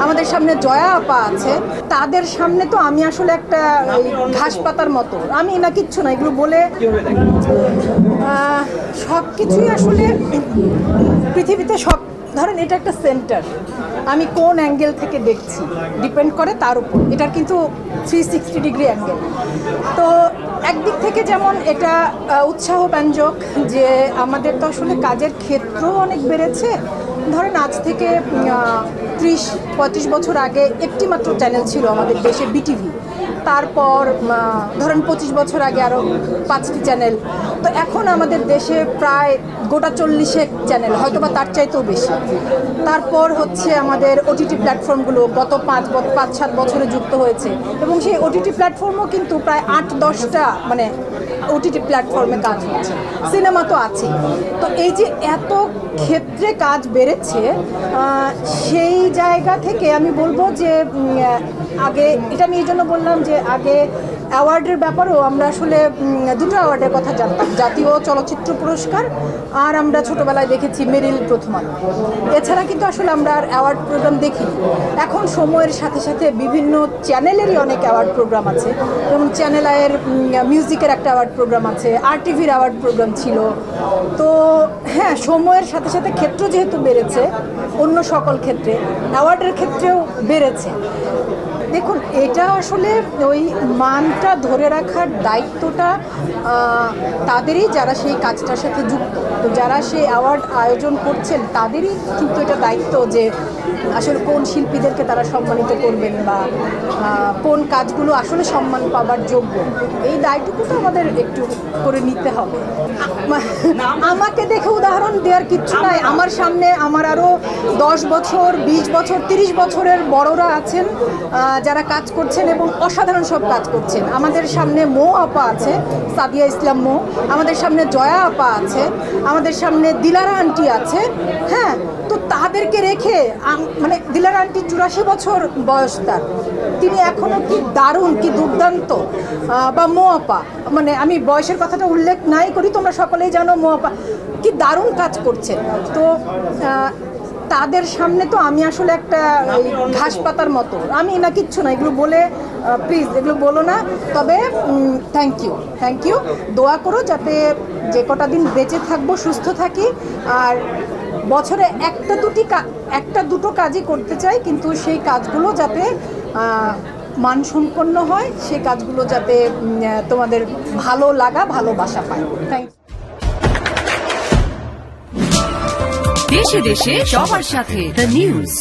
আমাদের সামনে জয়া আপা আছে, তাদের সামনে তো আমি আসলে একটা ঘাস পাতার মতো, আমি না কিচ্ছু না এগুলো বলে সব কিছুই আসলে পৃথিবীতে সব ধরেন এটা একটা সেন্টার, আমি কোন অ্যাঙ্গেল থেকে দেখছি ডিপেন্ড করে তার উপর, এটার কিন্তু 360 ডিগ্রি অ্যাঙ্গেল। তো একদিক থেকে যেমন এটা উৎসাহব্যঞ্জক যে আমাদের তো আসলে কাজের ক্ষেত্র অনেক বেড়েছে। ধরেন আজ থেকে 30-35 বছর আগে একটি মাত্র চ্যানেল ছিল আমাদের দেশে, বিটিভি। তারপর ধরেন 25 বছর আগে আরও 5টি চ্যানেল। তো এখন আমাদের দেশে প্রায় গোটা 40 চ্যানেল, হয়তো বা তার চাইতেও বেশি। তারপর হচ্ছে আমাদের ওটিটি প্ল্যাটফর্মগুলো গত 5-7 বছরে যুক্ত হয়েছে, এবং সেই ওটিটি প্ল্যাটফর্মও কিন্তু প্রায় 8-10টা মানে ওটিটি প্ল্যাটফর্মে কাজ হচ্ছে, সিনেমা তো আছেই। তো এই যে এত ক্ষেত্রে কাজ বেড়েছে, সেই জায়গা থেকে আমি বলবো যে আগে এটা আমি এই জন্য বললাম যে আগে অ্যাওয়ার্ডের ব্যাপারেও আমরা আসলে দুটো অ্যাওয়ার্ডের কথা জানতাম, জাতীয় চলচ্চিত্র পুরস্কার আর আমরা ছোটোবেলায় দেখেছি মেরিল প্রথম আলো। এছাড়া কিন্তু আসলে আমরা আর অ্যাওয়ার্ড প্রোগ্রাম দেখি। এখন সময়ের সাথে সাথে বিভিন্ন চ্যানেলেরই অনেক অ্যাওয়ার্ড প্রোগ্রাম আছে, যেমন চ্যানেল আয়ের মিউজিকের একটা অ্যাওয়ার্ড প্রোগ্রাম আছে, RTVর অ্যাওয়ার্ড প্রোগ্রাম ছিল। তো হ্যাঁ, সময়ের সাথে সাথে ক্ষেত্র যেহেতু বেড়েছে, অন্য সকল ক্ষেত্রে অ্যাওয়ার্ডের ক্ষেত্রেও বেড়েছে। দেখুন, এটা আসলে ওই মানটা ধরে রাখার দায়িত্বটা তাদেরই, যারা সেই কাজটার সাথে যুক্ত। তো যারা সেই অ্যাওয়ার্ড আয়োজন করছেন তাদেরই কিন্তু এটা দায়িত্ব যে আসলে কোন শিল্পীদেরকে তারা সম্মানিত করবেন বা কোন কাজগুলো আসলে সম্মান পাবার যোগ্য, এই দায়িত্বটা তো আমাদের একটু করে নিতে হবে। আমাকে দেখে উদাহরণ দেওয়ার কিচ্ছু নাই, আমার সামনে আমার আরও 10 বছর, 20 বছর, 30 বছরের বড়রা আছেন যারা কাজ করছেন এবং অসাধারণ সব কাজ করছেন। আমাদের সামনে মো আপা আছে, সাদিয়া ইসলাম মো, আমাদের সামনে জয়া আপা আছে, আমাদের সামনে দিলারা আন্টি আছে। হ্যাঁ, তো তাদেরকে রেখে মানে দিলারা আন্টি 84 বছর বয়স তার, তিনি এখনও কি দারুণ, কি দুর্দান্ত। বা মো আপা, মানে আমি বয়সের কথাটা উল্লেখ নাই করি, তোমরা সকলেই জানো মো আপা কি দারুণ কাজ করছেন। তো তাদের সামনে তো আমি আসলে একটা ঘাস পাতার মতো, আমি না কিচ্ছু না এগুলো বলে, প্লিজ এগুলো বলো না। তবে থ্যাংক ইউ, দোয়া করো যাতে যে কটা দিন বেঁচে থাকবো সুস্থ থাকি, আর বছরে একটা দুটো কাজই করতে চাই, কিন্তু সেই কাজগুলো যাতে মানসম্পন্ন হয়, সেই কাজগুলো যাতে তোমাদের ভালো লাগা, ভালোবাসা পায়। Thank you. দেশে দেশে সবার সাথে দ্য নিউজ।